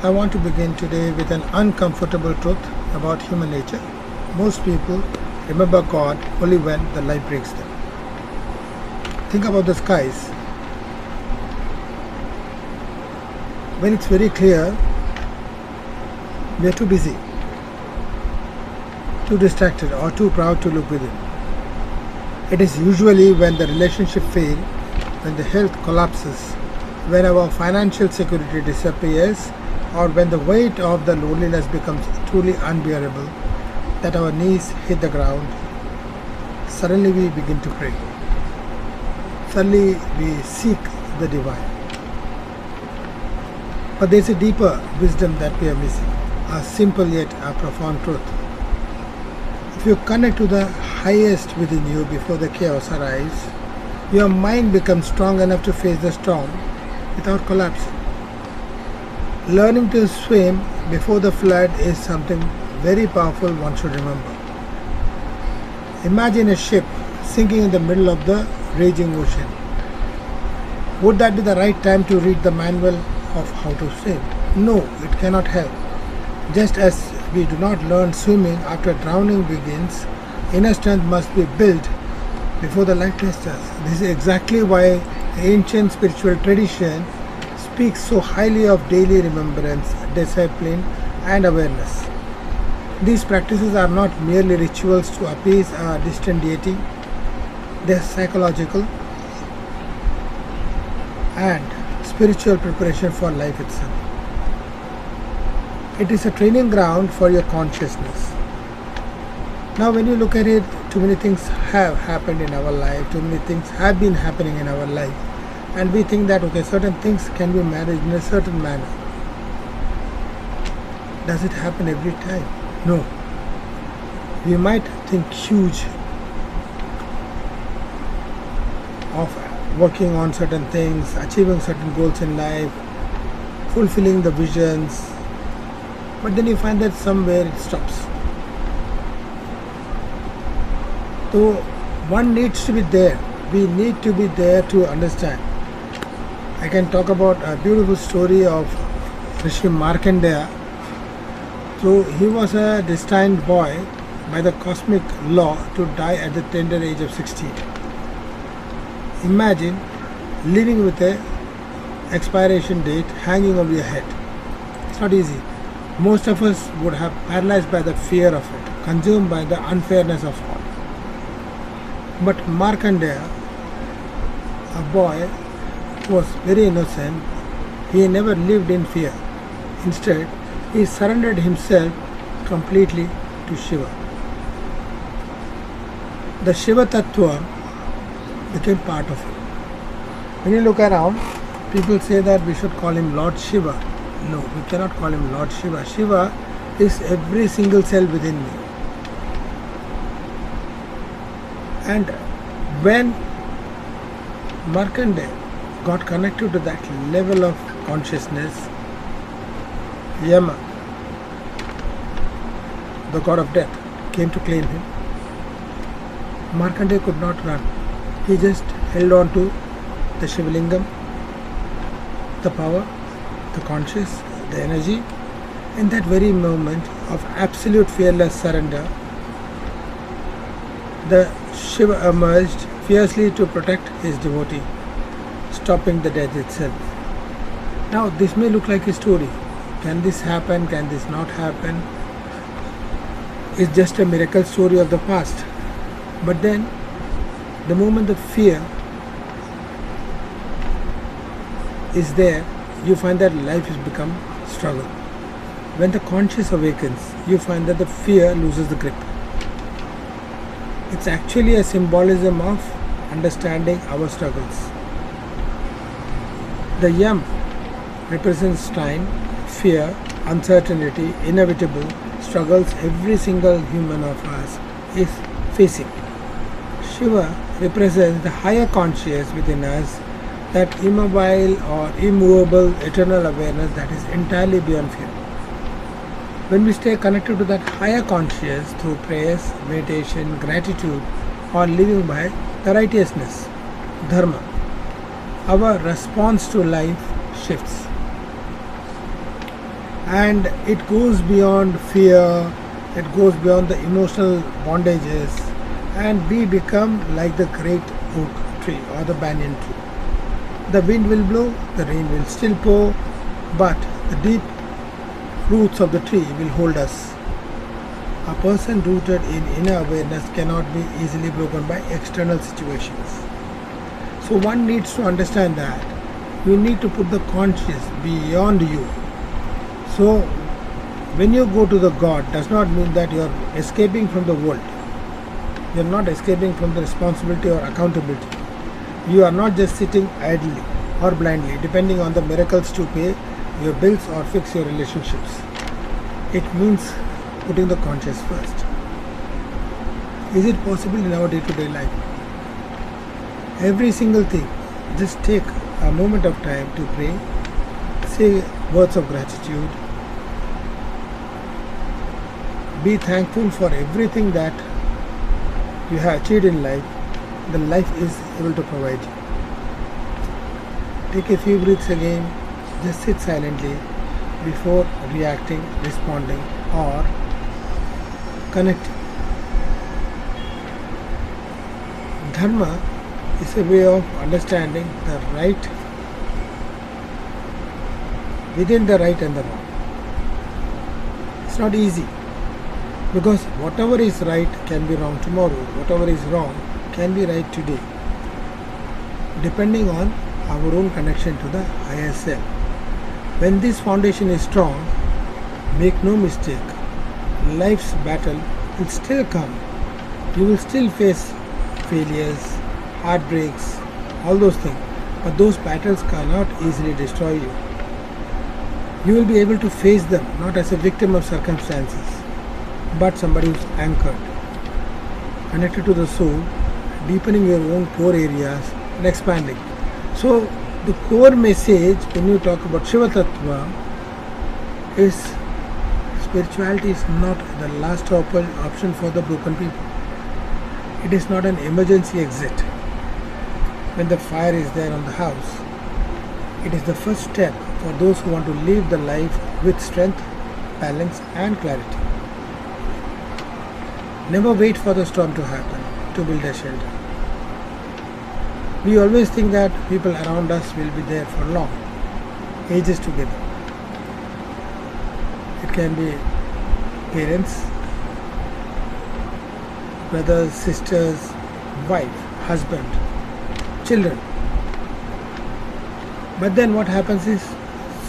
I want to begin today with an uncomfortable truth about human nature. Most people remember God only when the light breaks them. Think about the skies. When it's very clear, we are too busy, too distracted, or too proud to look within. It is usually when the relationship fails, when the health collapses, when our financial security disappears, or when the weight of the loneliness becomes truly unbearable, that our knees hit the ground. Suddenly we begin to pray. Suddenly we seek the divine. But there is a deeper wisdom that we are missing, a simple yet a profound truth. If you connect to the highest within you before the chaos arrives, your mind becomes strong enough to face the storm without collapsing. Learning to swim before the flood is something very powerful one should remember. Imagine a ship sinking in the middle of the raging ocean. Would that be the right time to read the manual of how to swim? No, it cannot help. Just as we do not learn swimming after drowning begins, inner strength must be built before the light tests us. This is exactly why ancient spiritual tradition speaks so highly of daily remembrance, discipline, and awareness. These practices are not merely rituals to appease a distant deity, they are psychological and spiritual preparation for life itself. It is a training ground for your consciousness. Now, when you look at it, too many things have happened in our life, too many things have been happening in our life, and we think that certain things can be managed in a certain manner. Does it happen every time? No. We might think huge of working on certain things, achieving certain goals in life, fulfilling the visions, but then you find that somewhere it stops. So one needs to be there. We need to be there to understand. I can talk about a beautiful story of Rishi Markandeya. So he was a destined boy by the cosmic law to die at the tender age of 16. Imagine living with a expiration date hanging over your head. It's not easy. Most of us would have paralyzed by the fear of it, consumed by the unfairness of all. But Markandeya, a boy who was very innocent, he never lived in fear. Instead, he surrendered himself completely to Shiva. The Shiva Tattva became part of him. When you look around, people say that we should call him Lord Shiva. No, we cannot call him Lord Shiva. Shiva is every single cell within me. And when Markandeya got connected to that level of consciousness, Yama, the god of death, came to claim him. Markandeya could not run. He just held on to the Shivalingam, the power, the conscious, the energy. In that very moment of absolute fearless surrender, the Shiva emerged fiercely to protect his devotee, stopping the death itself. Now, this may look like a story. Can this happen? Can this not happen? It's just a miracle story of the past. But then, the moment the fear is there, you find that life has become struggle. When the conscious awakens, you find that the fear loses the grip. It's actually a symbolism of understanding our struggles. The Yam represents time, fear, uncertainty, inevitable struggles every single human of us is facing. Shiva represents the higher conscious within us, that immobile or immovable eternal awareness that is entirely beyond fear. When we stay connected to that higher conscious through prayers, meditation, gratitude, or living by the righteousness, dharma, our response to life shifts. And it goes beyond fear, it goes beyond the emotional bondages, and we become like the great oak tree or the banyan tree. The wind will blow, the rain will still pour, but the deep roots of the tree will hold us. A person rooted in inner awareness cannot be easily broken by external situations. So one needs to understand that you need to put the conscious beyond you. So when you go to the God does not mean that you are escaping from the world. You are not escaping from the responsibility or accountability. You are not just sitting idly or blindly depending on the miracles to pay your bills or fix your relationships. It means putting the conscious first. Is it possible in our day-to-day life? Every single thing, just take a moment of time to pray, say words of gratitude, be thankful for everything that you have achieved in life, the life is able to provide you. Take a few breaths again, just sit silently before reacting, responding or connecting. Dharma is a way of understanding the right within the right and the wrong. It's not easy because whatever is right can be wrong tomorrow, whatever is wrong can be right today, depending on our own connection to the higher self. When this foundation is strong, make no mistake, life's battle will still come. You will still face failures, heartbreaks, all those things, but those battles cannot easily destroy you. You will be able to face them not as a victim of circumstances, but somebody who's anchored, connected to the soul, deepening your own core areas and expanding. So the core message when you talk about Shiva Tattva is spirituality is not the last option for the broken people. It is not an emergency exit when the fire is there on the house. It is the first step for those who want to live the life with strength, balance and clarity. Never wait for the storm to happen to build a shelter. We always think that people around us will be there for long, ages together. It can be parents, brothers, sisters, wife, husband, children. But then what happens is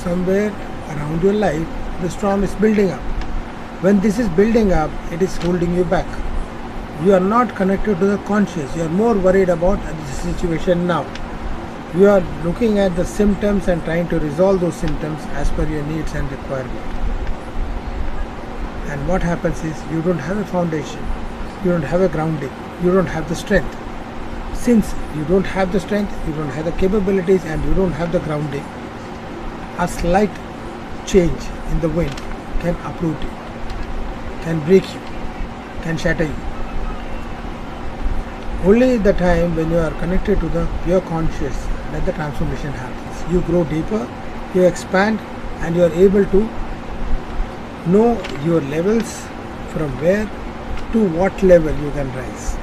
somewhere around your life the storm is building up. When this is building up, it is holding you back. You are not connected to the conscious. You are more worried about the situation now. You are looking at the symptoms and trying to resolve those symptoms as per your needs and requirement. And what happens is you don't have a foundation. You don't have a grounding. You don't have the strength. Since you don't have the strength, you don't have the capabilities and you don't have the grounding, a slight change in the wind can uproot you, can break you, can shatter you. Only the time when you are connected to the pure conscious that the transformation happens. You grow deeper, you expand and you are able to know your levels from where to what level you can rise.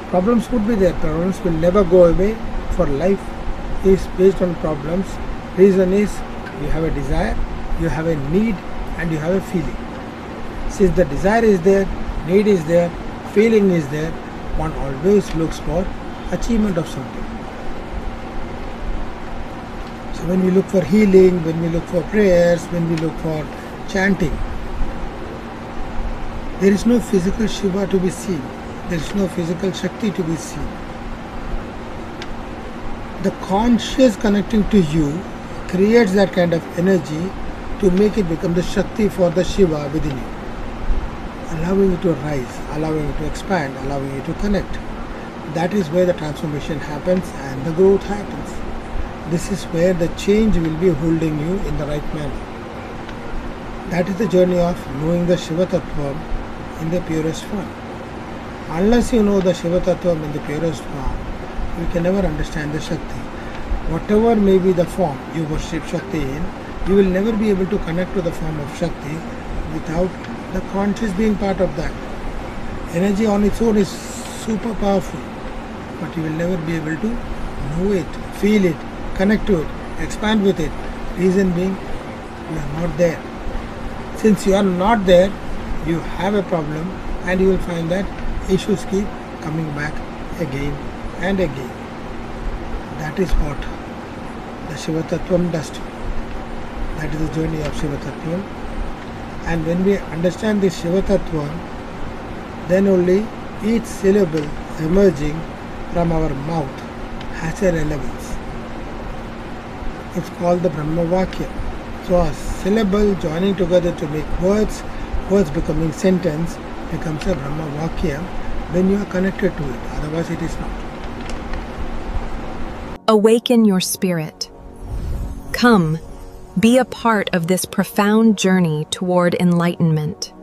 Problems would be there, problems will never go away, for life is based on problems. Reason is you have a desire, you have a need and you have a feeling. Since the desire is there, need is there, feeling is there, one always looks for achievement of something. So when we look for healing, when we look for prayers, when we look for chanting, there is no physical Shiva to be seen. There is no physical Shakti to be seen. The conscious connecting to you creates that kind of energy to make it become the Shakti for the Shiva within you, allowing you to rise, allowing you to expand, allowing you to connect. That is where the transformation happens and the growth happens. This is where the change will be holding you in the right manner. That is the journey of knowing the Shiva Tattva in the purest form. Unless you know the Shiva Tattva in the purest form, you can never understand the Shakti. Whatever may be the form you worship Shakti in, You will never be able to connect to the form of Shakti without the conscious being part of that. Energy on its own is super powerful, but you will never be able to know it, feel it, connect to it, expand with it. Reason being, you are not there. Since you are not there, you have a problem, and you will find that issues keep coming back again and again. That is what the Shiva Tattvam does to you. That is the journey of Shiva Tattvam. And when we understand this Shiva Tattvam, then only each syllable emerging from our mouth has a relevance. It's called the Brahma Vakya. So a syllable joining together to make words, words becoming sentence, becomes a Brahma Vakya when you are connected to it. Otherwise it is not. Awaken your spirit. Come, be a part of this profound journey toward enlightenment.